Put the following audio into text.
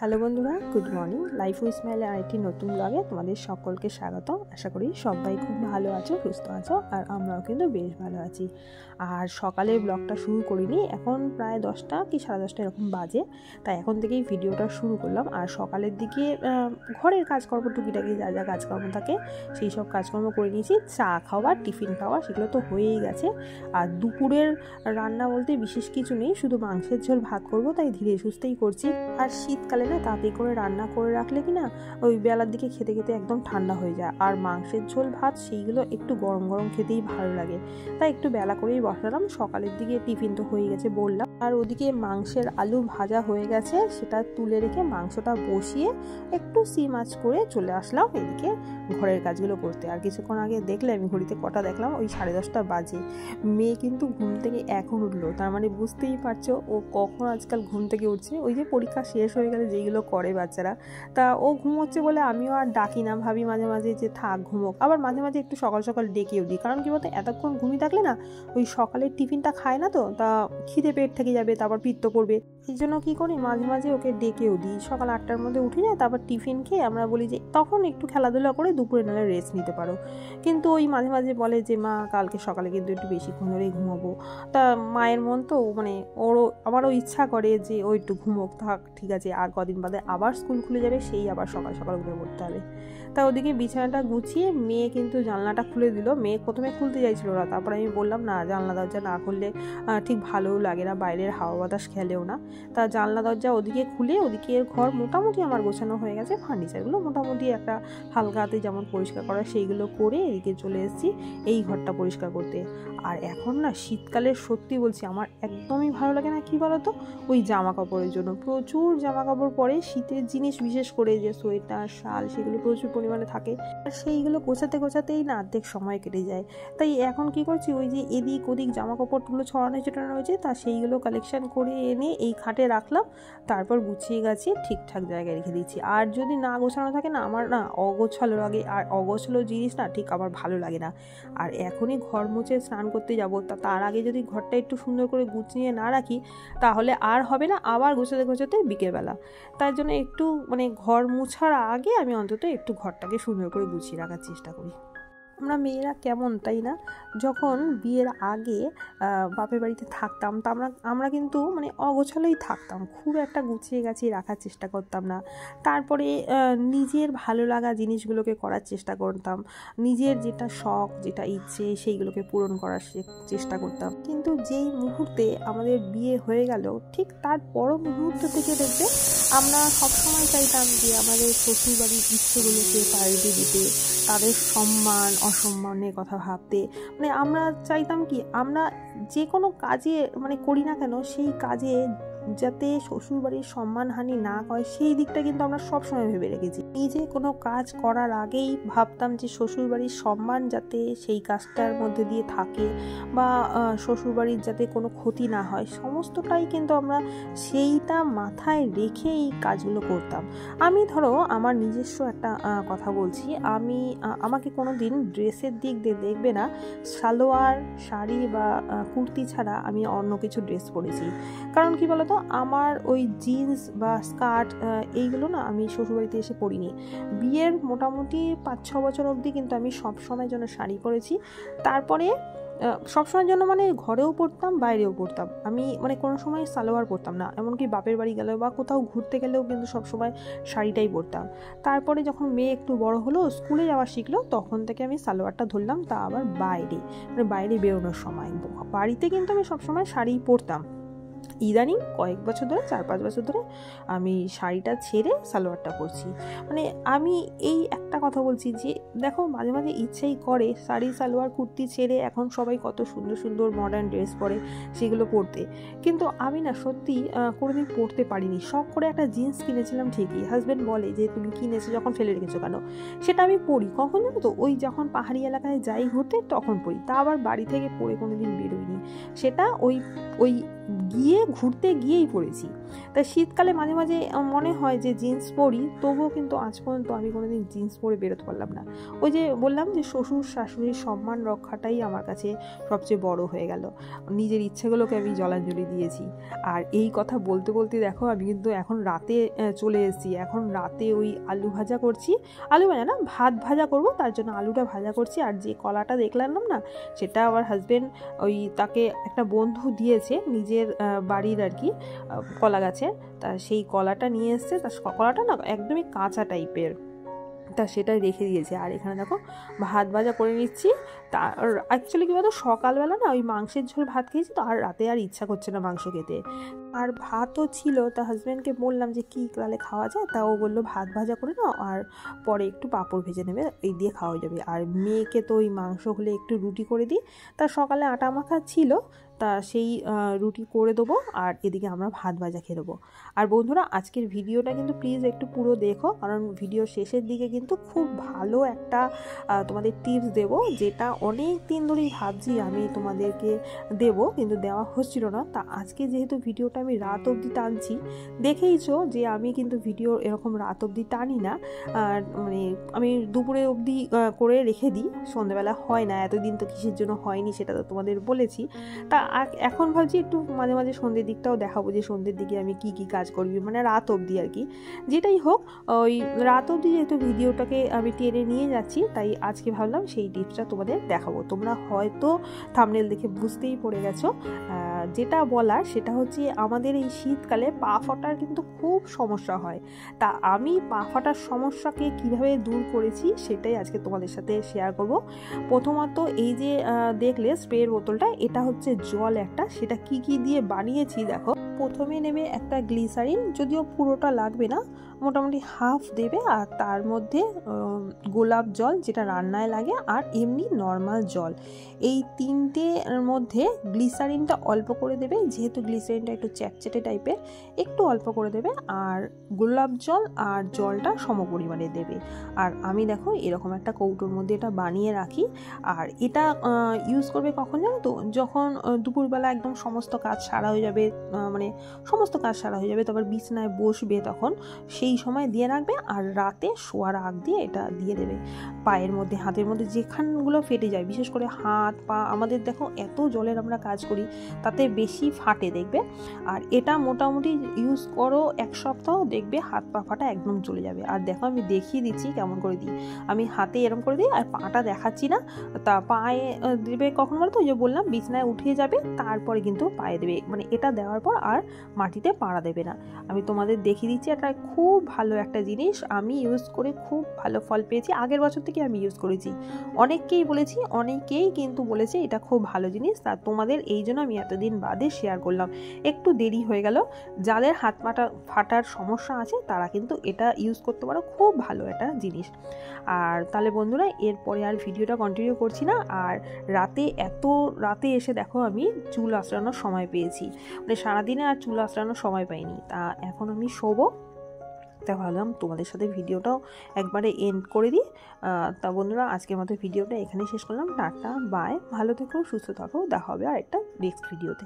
Hello বন্ধুরা, good morning. Life with স্মাইলের আরেকটি নতুন ব্লগে তোমাদের সকলকে স্বাগত। আশা করি সবাই খুব ভালো আছো, সুস্থ আছো, আর আমরাও কিন্তু বেশ ভালো আছি। আর সকালে ব্লগটা শুরু করিনি, এখন প্রায় 10টা কি 10:30 এরকম বাজে, তাই এখন থেকেই ভিডিওটা শুরু করলাম। আর সকালের দিকে ঘরের কাজকর্ম, টুকিটাকি যা যা কাজকর্ম থাকে সেই সব কাজকর্ম করে নিয়েছি। চা খাওয়া, টিফিন খাওয়া সেগুলো তো হয়েই গেছে। আর দুপুরের রান্না বলতে বিশেষ কিছু নেই, শুধু মাংসের ঝোল ভাত করব, তাই ধীরে সুস্থেই করছি। আর শীতকালে না তাড়াতাড়ি করে রান্না করে রাখলে কি না ওই বেলার দিকে খেতে খেতে একদম ঠান্ডা হয়ে যায়। আর মাংসের ঝোল ভাত সেইগুলো একটু গরম গরম খেতেই ভালো লাগে, তাই একটু বেলা করেই বসালাম। সকালের দিকে টিফিন তো হয়ে গেছে বললাম, আর ওদিকে মাংসের আলু ভাজা হয়ে গেছে, সেটা তুলে রেখে মাংসটা বসিয়ে একটু সিম আঁচ করে চলে আসলাম এদিকে ঘরের কাজগুলো করতে। আর কিছুক্ষণ আগে দেখলে আমি ঘড়িতে কটা দেখলাম, ওই 10:30 বাজে। মেয়ে কিন্তু ঘুম থেকে এখন উঠলো, তার মানে বুঝতেই পারছো ও কখন আজকাল ঘুম থেকে উঠছে। ওই যে পরীক্ষা শেষ হয়ে গেলে যেগুলো করে বাচ্চারা, তা ও ঘুমোচ্ছে বলে আমিও আর ডাকি না, ভাবি মাঝে মাঝে যে থাক ঘুমোক। আবার মাঝে মাঝে একটু সকাল সকাল ডেকেও দিই, কারণ কি বলতো এতক্ষণ ঘুমিয়ে থাকলে না ওই সকালের টিফিনটা খায় না, তো তা খিদে পেট থেকে যাবে, তারপর পিত্ত করবে। এই জন্য কী করি, মাঝে মাঝে ওকে ডেকেও দিই। সকাল 8টার মধ্যে উঠে যায়, তারপর টিফিন খেয়ে আমরা বলি যে তখন একটু খেলাধুলা করে দুপুরে নাহলে রেস্ট নিতে পারো। কিন্তু ওই মাঝে মাঝে বলে যে মা কালকে সকালে কিন্তু একটু বেশিক্ষণ ধরেই ঘুমাবো। তা মায়ের মন তো, মানে আমারও ইচ্ছা করে যে ও একটু ঘুমোক, থাক ঠিক আছে, আর কদিন বাদে আবার স্কুল খুলে যাবে, সেই আবার সকাল সকাল উঠে পড়তে হবে। তা ওদিকে বিছানাটা গুছিয়ে মেয়ে কিন্তু জানলাটা খুলে দিল। মেয়ে প্রথমে খুলতে চাইছিল না, তারপর আমি বললাম না, জানলা দরজা না খুললে ঠিক ভালোও লাগে না, বাইরের হাওয়া বাতাস খেলেও না। তা জানলা দরজা ওদিকে খুলে, ওদিকে ঘর মোটামুটি আমার গোছানো হয়ে গেছে। ফার্নিচারগুলো মোটামুটি একটা হালকাতে যেমন পরিষ্কার করা সেইগুলো করে এদিকে চলে এসেছি এই ঘরটা পরিষ্কার করতে। আর এখন না শীতকালে সত্যি বলছি আমার একদমই ভালো লাগে না। কি বলতো, ওই জামা কাপড়ের জন্য প্রচুর জামা কাপড় পরে, শীতের জিনিস বিশেষ করে যে সোয়েটার শাল সেগুলো প্রচুর পরিমাণে থাকে, আর সেইগুলো গোছাতে গোছাতেই না অর্ধেক সময় কেটে যায়। তাই এখন কি করছি, ওই যে এদিক ওদিক জামা কাপড়গুলো ছড়ানো ছিটানো রয়েছে, তা সেইগুলো কালেকশন করে এনে এই খাটে রাখলাম, তারপর গুছিয়ে গাছিয়ে ঠিকঠাক জায়গায় রেখে দিচ্ছি। আর যদি না গোছানো থাকে না, আমার না অগোছালো লাগে, আর অগোছালো জিনিস না ঠিক আমার ভালো লাগে না। আর এখনই ঘর মুছে স্নান করতে যাবো, তার আগে যদি ঘরটা একটু সুন্দর করে গুছিয়ে না রাখি তাহলে আর হবে না, আবার গোছাতে গোছাতে বিকেলবেলা। তার জন্য একটু মানে ঘর মুছার আগে আমি অন্তত একটু ঘরটাকে সুন্দর করে গুছিয়ে রাখার চেষ্টা করি। আমরা মেয়েরা কেমন তাই না? যখন বিয়ের আগে বাপের বাড়িতে থাকতাম, তা আমরা কিন্তু মানে অগোছালোই থাকতাম, খুব একটা গুছিয়ে গাছিয়ে রাখার চেষ্টা করতাম না। তারপরে নিজের ভালো লাগা জিনিসগুলোকে করার চেষ্টা করতাম, নিজের যেটা শখ যেটা ইচ্ছে সেইগুলোকে পূরণ করার চেষ্টা করতাম। কিন্তু যেই মুহূর্তে আমাদের বিয়ে হয়ে গেল, ঠিক তার পর মুহূর্ত থেকে দেখবে আমরা সবসময় চাইতাম যে আমাদের শ্বশুরবাড়ির ইচ্ছেগুলোকে প্রায়োরিটি দিতে, তাদের সম্মান অসম্মানের কথা ভাবতে। মানে আমরা চাইতাম কি, আমরা যে কোনো কাজে মানে করি না কেন, সেই কাজে যাতে শ্বশুরবাড়ির সম্মানহানি না হয় সেই দিকটা কিন্তু আমরা সবসময় ভেবে রেখেছি। নিজে কোনো কাজ করার আগেই ভাবতাম যে শ্বশুরবাড়ির সম্মান যাতে সেই কাজটার মধ্যে দিয়ে থাকে, বা শ্বশুরবাড়ির যাতে কোনো ক্ষতি না হয়, সমস্তটাই কিন্তু আমরা সেইটা মাথায় রেখে এই কাজগুলো করতাম। আমি ধরো আমার নিজস্ব একটা কথা বলছি, আমাকে কোনো দিন ড্রেসের দিক দিয়ে দেখবে না সালোয়ার শাড়ি বা কুর্তি ছাড়া আমি অন্য কিছু ড্রেস পরেছি। কারণ কি বলতো, আমার ওই জিন্স বা স্কার্ট এইগুলো না আমি শ্বশুরবাড়িতে এসে পরিনি। বিয়ের মোটামুটি 5-6 বছর অবধি কিন্তু আমি সবসময়ের জন্য শাড়ি পরেছি। তারপরে সবসময়ের জন্য মানে ঘরেও পরতাম বাইরেও পরতাম, আমি মানে কোনো সময় সালোয়ার পরতাম না। এমনকি বাপের বাড়ি গেলেও বা কোথাও ঘুরতে গেলেও কিন্তু সবসময় শাড়িটাই পরতাম। তারপরে যখন মেয়ে একটু বড় হলো, স্কুলে যাওয়া শিখলো, তখন থেকে আমি সালোয়ারটা ধরলাম, তা আবার বাইরে, মানে বাইরে বেরোনোর সময়। বাড়িতে কিন্তু আমি সবসময় শাড়ি পরতাম। ইদানিং কয়েক বছর ধরে, 4-5 বছর ধরে আমি শাড়িটা ছেড়ে সালোয়ারটা পরছি। মানে আমি এই একটা কথা বলছি যে দেখো, মাঝে মাঝে ইচ্ছেই করে শাড়ি সালোয়ার কুর্তি ছেড়ে এখন সবাই কত সুন্দর সুন্দর মডার্ন ড্রেস পরে সেগুলো পরতে, কিন্তু আমি না সত্যি কোনোদিন পরতে পারিনি। শখ করে একটা জিন্স কিনেছিলাম ঠিকই, হাজব্যান্ড বলে যে তুমি কিনেছো যখন ফেলে রেখেছো কেন, সেটা আমি পরি কখন জানো তো, ওই যখন পাহাড়ি এলাকায় যাই ঘুরতে তখন পরি, তা আবার বাড়ি থেকে পরে কোনোদিন বেরোইনি। সেটা ওই ঘুরতে গিয়েই পরেছি। তাই শীতকালে মাঝে মাঝে মনে হয় যে জিন্স পরি, তবুও কিন্তু আজ পর্যন্ত আমি কোনোদিন জিন্স পরে বেরোতে পারলাম না। ওই যে বললাম যে শ্বশুর শাশুড়ির সম্মান রক্ষাটাই আমার কাছে সবচেয়ে বড় হয়ে গেল। নিজের ইচ্ছেগুলোকে আমি জলাঞ্জলি দিয়েছি। আর এই কথা বলতে বলতে দেখো আমি কিন্তু এখন রাতে চলে এসেছি। এখন রাতে ওই আলু ভাজা করছি, আলু ভাজা না, ভাত ভাজা করব, তার জন্য আলুটা ভাজা করছি। আর যে কলাটা দেখলাম না, সেটা আমার হাজবেন্ড ওই তাকে একটা বন্ধু দিয়েছে নিজের বাড়ির আর কি কলা গাছে, তা সেই কলাটা নিয়ে এসছে। তা কলাটা না একদমই কাঁচা টাইপের, তা সেটাই রেখে দিয়েছে। আর এখানে দেখো ভাত ভাজা করে নিচ্ছি। তার অ্যাকচুয়ালি কী বলতো, সকালবেলা না ওই মাংসের ঝোল ভাত খেয়েছি, তো আর রাতে আর ইচ্ছা করছে না মাংস খেতে। আর ভাতও ছিল, তা হাজব্যান্ডকে বললাম যে কী তাহলে খাওয়া যায়, তা ও বললো ভাত ভাজা করে নাও আর পরে একটু পাঁপড় ভেজে নেবে, এই দিয়ে খাওয়া যাবে। আর মেয়েকে তো ওই মাংস হলে একটু রুটি করে দিই, তা সকালে আটা মাখা ছিল, তা সেই রুটি করে দেবো আর এদিকে আমরা ভাত ভাজা খেয়ে দেবো। আর বন্ধুরা আজকের ভিডিওটা কিন্তু প্লিজ একটু পুরো দেখো, কারণ ভিডিও শেষের দিকে কিন্তু খুব ভালো একটা তোমাদের টিপস দেবো, যেটা অনেক দিন ধরেই ভাবছি আমি তোমাদেরকে দেবো, কিন্তু দেওয়া হচ্ছিল না। তা আজকে যেহেতু ভিডিওটা আমি রাত অবধি টানছি, দেখেইছো যে আমি কিন্তু ভিডিও এরকম রাত অবধি টানি না, মানে আমি দুপুরে অবধি করে রেখে দিই, সন্ধ্যেবেলা হয় না। এতদিন তো কিসের জন্য হয়নি সেটা তো তোমাদের বলেছি। তা এখন ভাবছি একটু মাঝে মাঝে সন্ধ্যের দিকটাও দেখাবো, যে সন্ধ্যের দিকে আমি কি কি কাজ করবি, মানে রাত অবধি আর কি। যেটাই হোক, ওই রাত অবধি যেহেতু ভিডিওটাকে আমি টেনে নিয়ে যাচ্ছি, তাই আজকে ভাবলাম সেই টিপসটা তোমাদের দেখাবো। তোমরা হয়তো থাম্বনেল দেখে বুঝতেই পড়ে গেছো। যেটা বলার সেটা হচ্ছে আমাদের এই শীতকালে পা ফাটার কিন্তু খুব সমস্যা হয়। তা আমি পা ফাটার সমস্যাকে কিভাবে দূর করেছি সেটাই আজকে তোমাদের সাথে শেয়ার করব। প্রথমত এই যে দেখলে স্প্রের বোতলটা, এটা হচ্ছে জল একটা, সেটা কি কি দিয়ে বানিয়েছি দেখো। প্রথমে নেবে একটা গ্লিসারিন, যদিও পুরোটা লাগবে না, মোটামুটি হাফ দেবে। আর তার মধ্যে গোলাপ জল যেটা রান্নায় লাগে, আর এমনি নর্মাল জল, এই তিনটের মধ্যে গ্লিসারিনটা অল্প করে দেবে, যেহেতু গ্লিসারিনটা একটু চ্যাটচ্যাটে টাইপের, একটু অল্প করে দেবে। আর গোলাপ জল আর জলটা সমপরিমাণে দেবে। আর আমি দেখো এরকম একটা কৌটোর মধ্যে এটা বানিয়ে রাখি। আর এটা ইউজ করবে কখন জানো তো, যখন দুপুরবেলা একদম সমস্ত কাজ সারা হয়ে যাবে, মানে সমস্ত কাজ সারা হয়ে যাবে, তারপর বিছানায় বসবে, তখন সেই সময় দিয়ে রাখবে। আর রাতে শোয়ার আগ দিয়ে এটা দিয়ে দেবে পায়ের মধ্যে, হাতের মধ্যে, যেখানগুলো ফেটে যায়, বিশেষ করে হাত পা। আমাদের দেখো এত জলের আমরা কাজ করি, তাতে বেশি ফাটে দেখবে। আর এটা মোটামুটি ইউজ করো 1 সপ্তাহ, দেখবে হাত পা ফাটা একদম চলে যাবে। আর দেখো আমি দেখিয়ে দিচ্ছি কেমন করে দিই। আমি হাতে এরম করে দিই, আর পাটা দেখাচ্ছি না। তা পায়ে দেবে কখন বলো তো, ওই যে বললাম বিছানায় উঠে যাবে, তারপরে কিন্তু পায়ে দেবে, মানে এটা দেওয়ার পর আর মাটিতে পাড়া দেবে না। আমি তোমাদের দেখিয়ে দিচ্ছি, এটা খুব ভালো একটা জিনিস, আমি ইউজ করে খুব ভালো ফল পেয়েছি। আগের বছর থেকে আমি ইউজ করেছি, অনেককেই বলেছি, অনেকেই কিন্তু বলেছে এটা খুব ভালো জিনিস। তা তোমাদের এই জন্য আমি এতদিন বাদে শেয়ার করলাম, একটু দেরি হয়ে গেল। যাদের হাত পাটা ফাটার সমস্যা আছে তারা কিন্তু এটা ইউজ করতে পারো, খুব ভালো একটা জিনিস। আর তাহলে বন্ধুরা এরপরে আর ভিডিওটা কন্টিনিউ করছি না। আর এত রাতে এসে দেখো আমি চুল আঁচড়ানোর সময় পেয়েছি, মানে সারাদিনে আর চুল আঁচড়ানোর সময় পাইনি। তা এখন আমি শোবো, তা ভাবলাম তোমাদের সাথে ভিডিওটাও একবারে এন্ড করে দিই। তা বন্ধুরা আজকের মতো ভিডিওটা এখানেই শেষ করলাম। টাটা, বাই, ভালো থেকো, সুস্থ থাকো, দেখা হবে আর একটা নেক্সট ভিডিওতে।